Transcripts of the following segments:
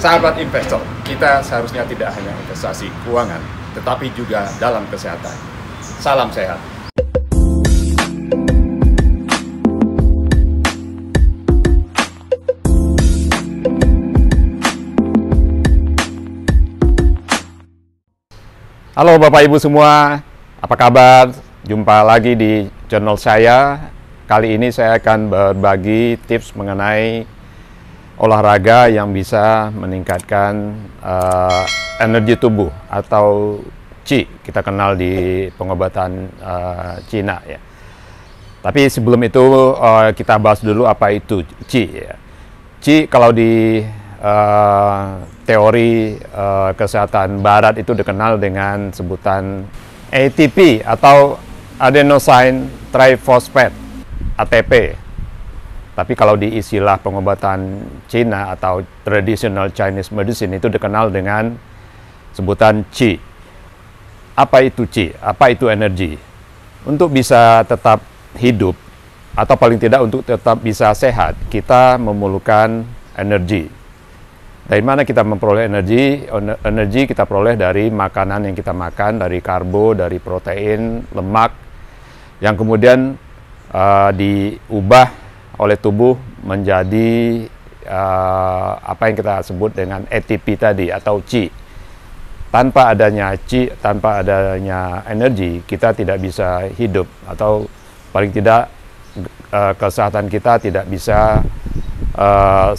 Sahabat investor, kita seharusnya tidak hanya investasi keuangan, tetapi juga dalam kesehatan. Salam sehat. Halo Bapak Ibu semua, apa kabar? Jumpa lagi di channel saya. Kali ini saya akan berbagi tips mengenai olahraga yang bisa meningkatkan energi tubuh atau Qi, kita kenal di pengobatan Cina ya. Tapi sebelum itu kita bahas dulu apa itu Qi ya. Qi kalau di teori kesehatan barat itu dikenal dengan sebutan ATP atau adenosine triphosphate, ATP. Tapi kalau di istilah pengobatan Cina atau traditional Chinese medicine itu dikenal dengan sebutan Qi. Apa itu Qi? Apa itu energi? Untuk bisa tetap hidup atau paling tidak untuk tetap bisa sehat, kita memerlukan energi. Dari mana kita memperoleh energi? Energi kita peroleh dari makanan yang kita makan, dari karbo, dari protein, lemak, yang kemudian diubah oleh tubuh menjadi apa yang kita sebut dengan ATP tadi atau Qi. Tanpa adanya Qi, tanpa adanya energi, kita tidak bisa hidup atau paling tidak kesehatan kita tidak bisa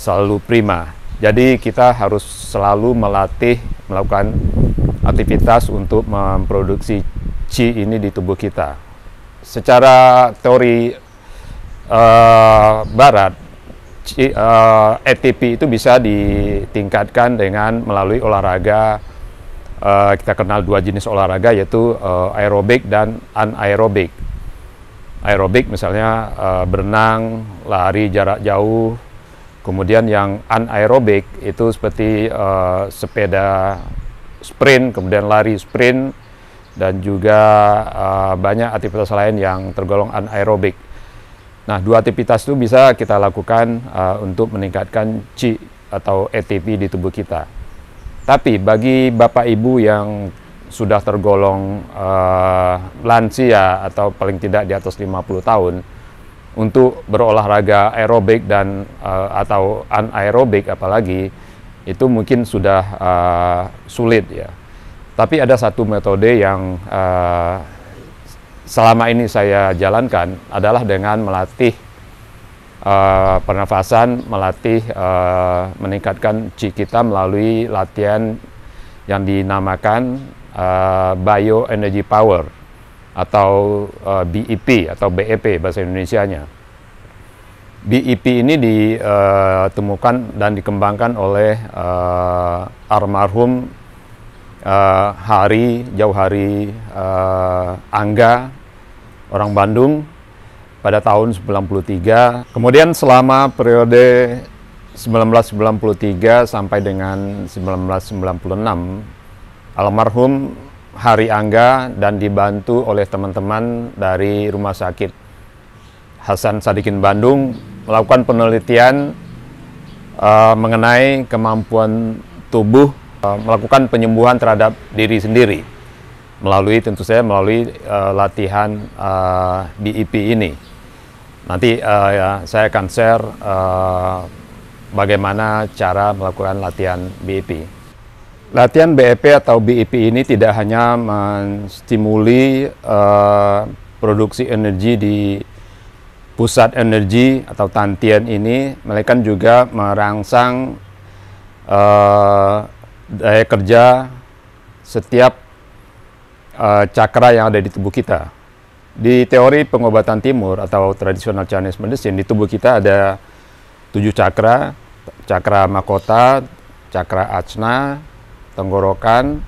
selalu prima. Jadi kita harus selalu melakukan aktivitas untuk memproduksi Qi ini di tubuh kita. Secara teori barat, ATP itu bisa ditingkatkan dengan melalui olahraga. Kita kenal dua jenis olahraga, yaitu aerobik dan anaerobik. Aerobik misalnya berenang, lari jarak jauh. Kemudian yang anaerobik itu seperti sepeda sprint, kemudian lari sprint, dan juga banyak aktivitas lain yang tergolong anaerobik. Nah, dua aktivitas itu bisa kita lakukan untuk meningkatkan Qi atau ATP di tubuh kita. Tapi bagi Bapak Ibu yang sudah tergolong lansia atau paling tidak di atas 50 tahun, untuk berolahraga aerobik dan atau anaerobik apalagi, itu mungkin sudah sulit ya. Tapi ada satu metode yang selama ini saya jalankan adalah dengan melatih pernafasan, melatih meningkatkan Qi kita melalui latihan yang dinamakan Bioenergy Power atau BEP atau BEP bahasa Indonesianya. BEP ini ditemukan dan dikembangkan oleh almarhum Jauh Hari Angga, orang Bandung, pada tahun 93. Kemudian selama periode 1993 sampai dengan 1996, almarhum Hari Angga dan dibantu oleh teman-teman dari Rumah Sakit Hasan Sadikin Bandung melakukan penelitian mengenai kemampuan tubuh melakukan penyembuhan terhadap diri sendiri tentu saja melalui latihan BEP ini. Nanti saya akan share bagaimana cara melakukan latihan BEP. Latihan BEP atau BEP ini tidak hanya menstimuli produksi energi di pusat energi atau Tantien ini, melainkan juga merangsang daya kerja setiap cakra yang ada di tubuh kita. Di teori pengobatan timur atau traditional Chinese medicine, di tubuh kita ada 7 cakra: cakra mahkota, cakra ajna, tenggorokan,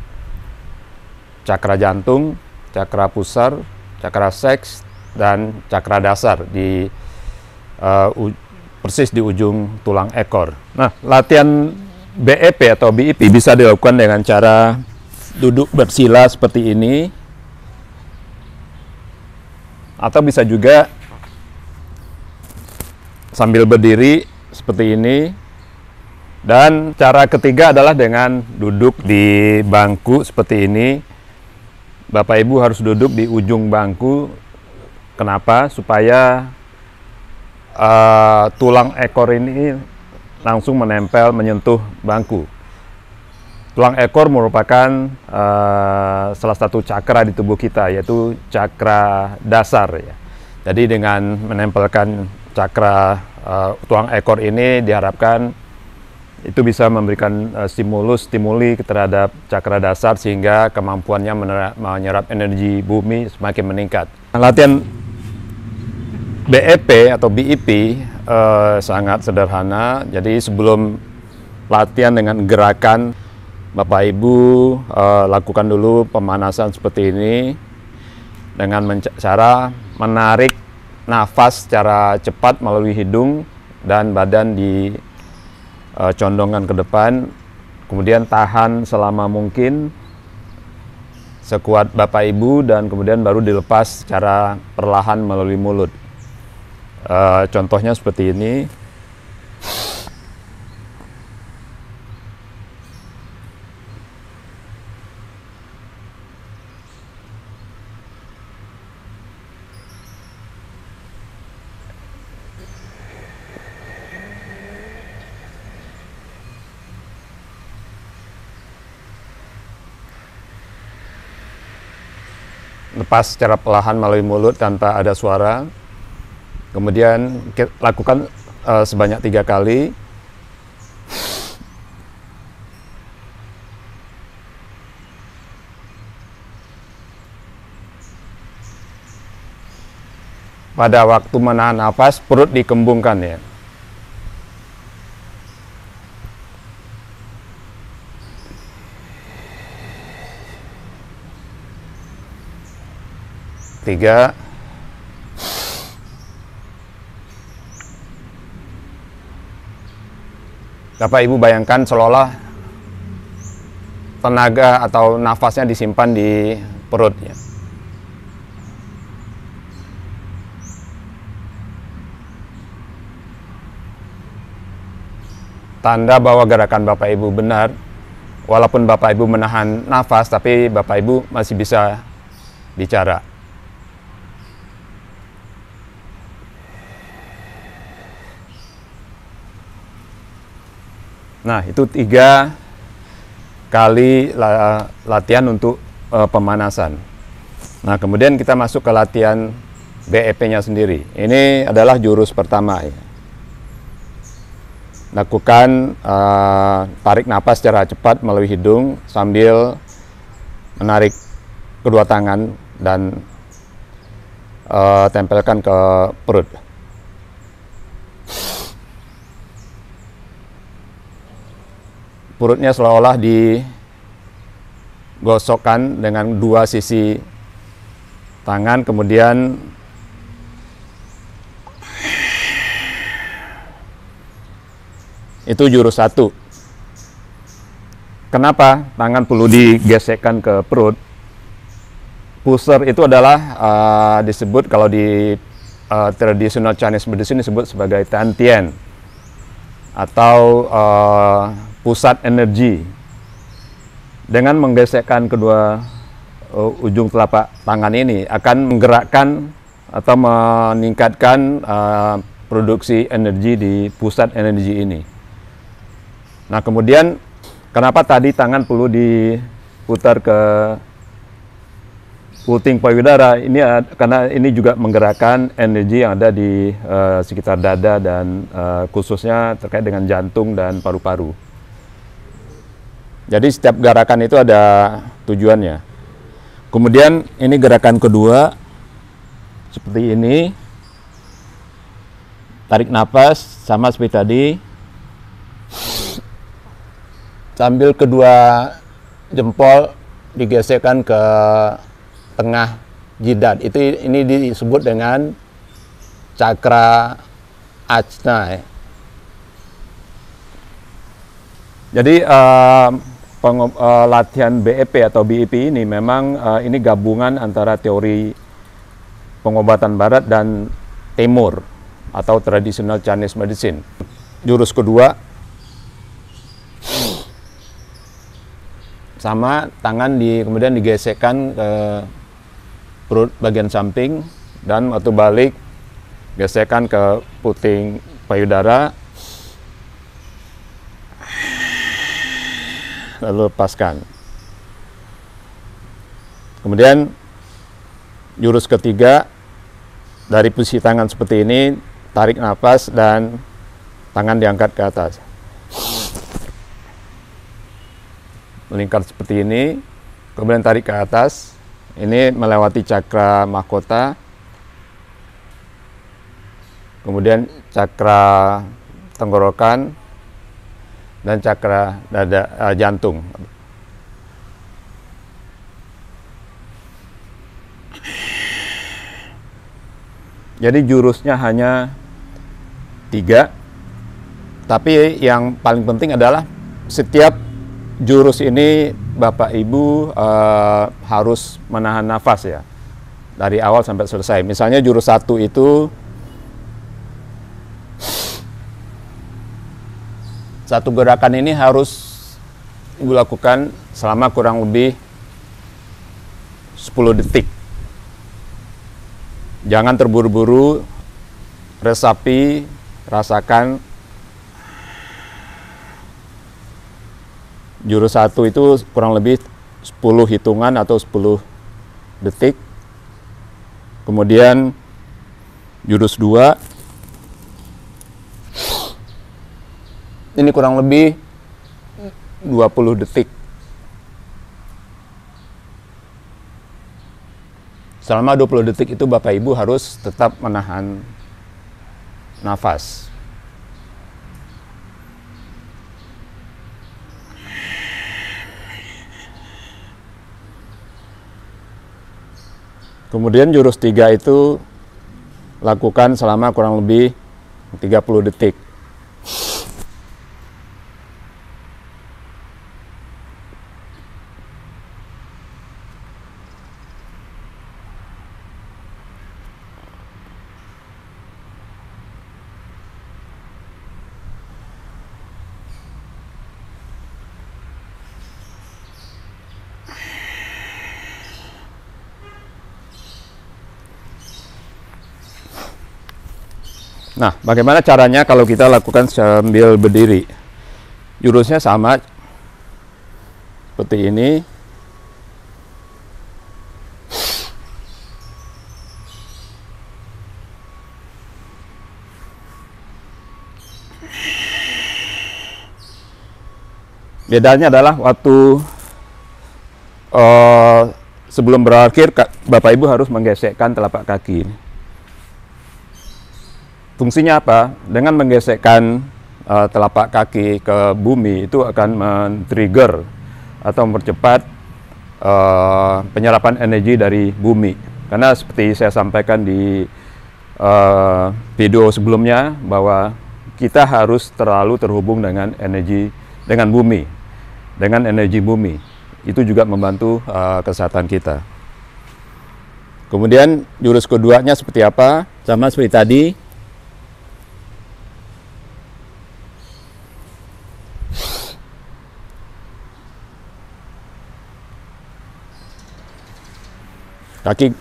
cakra jantung, cakra pusar, cakra seks, dan cakra dasar persis di ujung tulang ekor. Nah, latihan BEP atau BEP bisa dilakukan dengan cara duduk bersila seperti ini, atau bisa juga sambil berdiri seperti ini, Dan cara ketiga adalah dengan duduk di bangku seperti ini. Bapak Ibu harus duduk di ujung bangku. Kenapa? Supaya tulang ekor ini langsung menempel, menyentuh bangku. Tulang ekor merupakan salah satu cakra di tubuh kita, yaitu cakra dasar. Ya. Jadi dengan menempelkan cakra tulang ekor ini diharapkan itu bisa memberikan stimuli terhadap cakra dasar sehingga kemampuannya menyerap energi bumi semakin meningkat. Latihan BEP atau BIP sangat sederhana. Jadi sebelum latihan dengan gerakan, Bapak Ibu lakukan dulu pemanasan seperti ini dengan cara menarik nafas secara cepat melalui hidung dan badan condongkan ke depan, kemudian tahan selama mungkin sekuat Bapak Ibu dan kemudian baru dilepas secara perlahan melalui mulut. Contohnya seperti ini. Lepas secara perlahan melalui mulut tanpa ada suara. Kemudian lakukan sebanyak 3 kali. Pada waktu menahan nafas, perut dikembungkan ya. Tiga. Bapak Ibu bayangkan seolah tenaga atau nafasnya disimpan di perut ya. Tanda bahwa gerakan Bapak Ibu benar, walaupun Bapak Ibu menahan nafas, tapi Bapak Ibu masih bisa bicara. Nah, itu 3 kali latihan untuk pemanasan. Nah, kemudian kita masuk ke latihan BEP-nya sendiri. Ini adalah jurus pertama ya. Lakukan tarik napas secara cepat melalui hidung sambil menarik kedua tangan dan tempelkan ke perut. Perutnya seolah-olah digosokkan dengan 2 sisi tangan, kemudian itu jurus 1. Kenapa tangan perlu digesekkan ke perut? Pusar itu adalah disebut kalau di traditional Chinese medicine disebut sebagai Tian atau pusat energi. Dengan menggesekkan kedua ujung telapak tangan ini akan menggerakkan atau meningkatkan produksi energi di pusat energi ini. Nah, kemudian kenapa tadi tangan perlu diputar ke puting payudara? Ini karena ini juga menggerakkan energi yang ada di sekitar dada dan khususnya terkait dengan jantung dan paru-paru. Jadi setiap gerakan itu ada tujuannya. Kemudian ini gerakan kedua seperti ini. Tarik napas sama seperti tadi. Sambil kedua jempol digesekkan ke tengah jidat. Ini disebut dengan cakra ajna. Jadi latihan BEP atau BIP ini memang ini gabungan antara teori pengobatan barat dan timur atau traditional Chinese medicine. Jurus kedua sama, tangan kemudian digesekkan ke perut bagian samping, dan waktu balik gesekkan ke puting payudara, lalu lepaskan. Kemudian jurus ketiga, dari posisi tangan seperti ini, tarik nafas dan tangan diangkat ke atas. Melingkar seperti ini, kemudian tarik ke atas. Ini melewati cakra mahkota, kemudian cakra tenggorokan, dan cakra jantung. Jadi jurusnya hanya 3, tapi yang paling penting adalah setiap jurus ini Bapak Ibu harus menahan nafas ya, dari awal sampai selesai. Misalnya jurus 1 itu satu gerakan ini harus Ibu lakukan selama kurang lebih 10 detik. Jangan terburu-buru, resapi, rasakan. Jurus 1 itu kurang lebih 10 hitungan atau 10 detik. Kemudian jurus 2 ini kurang lebih 20 detik. Selama 20 detik itu Bapak Ibu harus tetap menahan nafas. Kemudian jurus 3 itu lakukan selama kurang lebih 30 detik. Nah, bagaimana caranya kalau kita lakukan sambil berdiri? Jurusnya sama seperti ini. Bedanya adalah waktu sebelum berakhir, Bapak Ibu harus menggesekkan telapak kaki. Fungsinya apa? Dengan menggesekkan telapak kaki ke bumi, itu akan men-trigger atau mempercepat penyerapan energi dari bumi. Karena seperti saya sampaikan di video sebelumnya, bahwa kita harus terlalu terhubung dengan bumi, dengan energi bumi. Itu juga membantu kesehatan kita. Kemudian jurus keduanya seperti apa? Sama seperti tadi. Kaki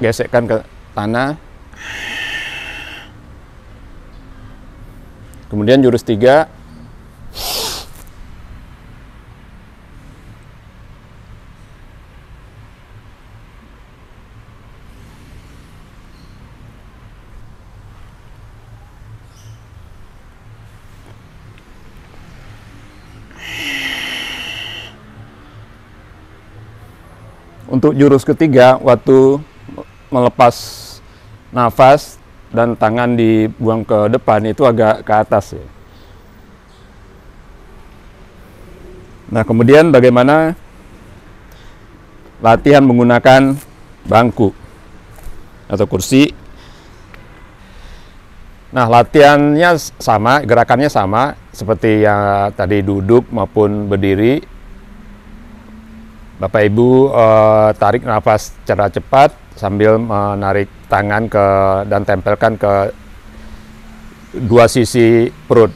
gesekkan ke tanah. Kemudian jurus 3. Untuk jurus ketiga, waktu melepas nafas dan tangan dibuang ke depan, itu agak ke atas ya. Nah, kemudian bagaimana latihan menggunakan bangku atau kursi. Nah, latihannya sama, gerakannya sama seperti yang tadi duduk maupun berdiri. Bapak Ibu tarik nafas secara cepat sambil menarik tangan dan tempelkan ke dua sisi perut.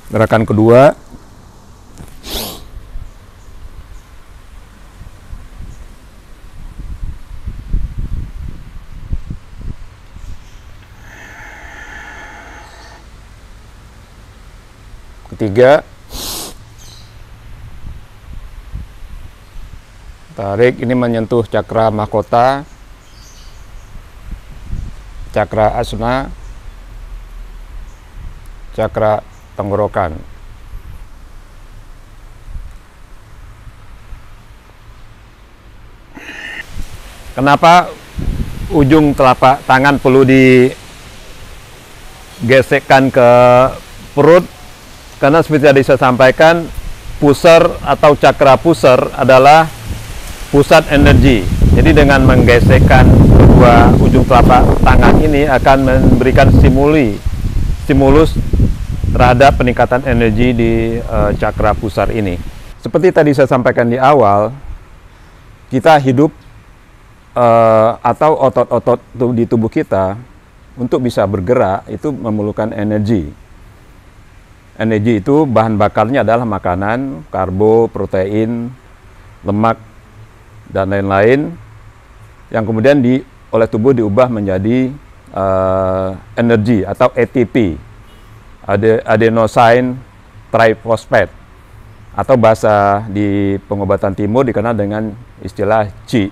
Gerakan kedua, ketiga, tarik, ini menyentuh cakra mahkota, cakra asna, cakra tenggorokan. Kenapa ujung telapak tangan perlu digesekkan ke perut? Karena seperti tadi saya sampaikan, pusar atau cakra pusar adalah pusat energi. Jadi dengan menggesekkan kedua ujung telapak tangan ini akan memberikan stimulus terhadap peningkatan energi di cakra pusar ini. Seperti tadi saya sampaikan di awal, kita hidup atau otot-otot di tubuh kita untuk bisa bergerak itu memerlukan energi. Energi itu bahan bakarnya adalah makanan, karbo, protein, lemak, dan lain-lain yang kemudian oleh tubuh diubah menjadi energi atau ATP, adenosine triphosphate, atau bahasa di pengobatan timur dikenal dengan istilah Qi.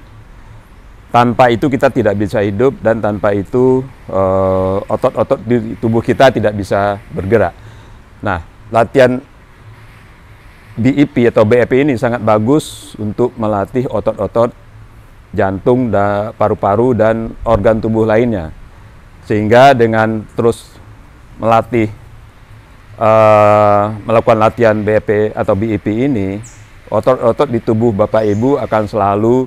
Tanpa itu kita tidak bisa hidup, dan tanpa itu otot-otot di tubuh kita tidak bisa bergerak. Nah, latihan BIP atau BEP ini sangat bagus untuk melatih otot-otot jantung, paru-paru, dan organ tubuh lainnya. Sehingga dengan terus melakukan latihan BEP atau BIP ini, otot-otot di tubuh Bapak Ibu akan selalu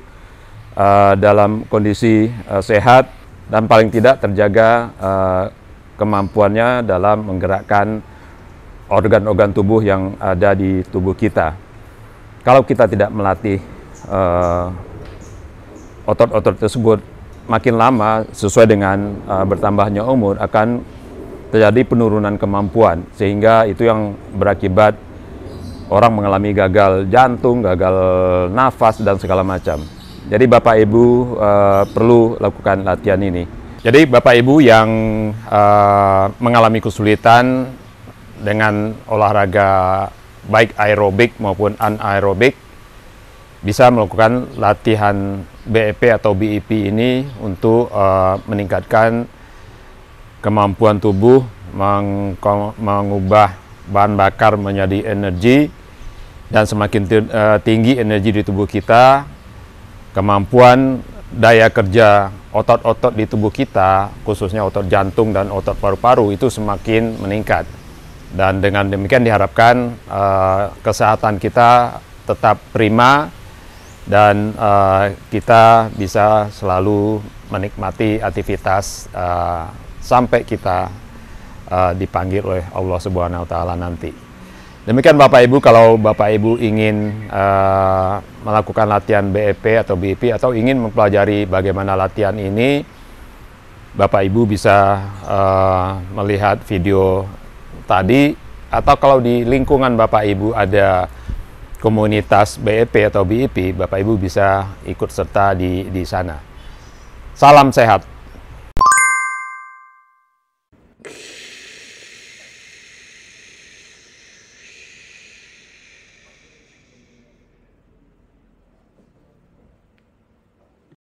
dalam kondisi sehat, dan paling tidak terjaga kemampuannya dalam menggerakkan organ-organ tubuh yang ada di tubuh kita. Kalau kita tidak melatih otot-otot tersebut, makin lama sesuai dengan bertambahnya umur akan terjadi penurunan kemampuan, sehingga itu yang berakibat orang mengalami gagal jantung, gagal nafas, dan segala macam. Jadi Bapak Ibu perlu lakukan latihan ini. Jadi Bapak Ibu yang mengalami kesulitan dengan olahraga baik aerobik maupun anaerobik, bisa melakukan latihan BEP atau BIP ini untuk meningkatkan kemampuan tubuh, mengubah bahan bakar menjadi energi, dan semakin tinggi energi di tubuh kita, kemampuan daya kerja otot-otot di tubuh kita, khususnya otot jantung dan otot paru-paru, itu semakin meningkat. Dan dengan demikian diharapkan kesehatan kita tetap prima, dan kita bisa selalu menikmati aktivitas sampai kita dipanggil oleh Allah Subhanahu wa Ta'ala nanti. Demikian Bapak Ibu, kalau Bapak Ibu ingin melakukan latihan BEP atau BIP atau ingin mempelajari bagaimana latihan ini, Bapak Ibu bisa melihat video tadi, atau kalau di lingkungan Bapak Ibu ada komunitas BEP atau BIP, Bapak Ibu bisa ikut serta di sana. Salam sehat.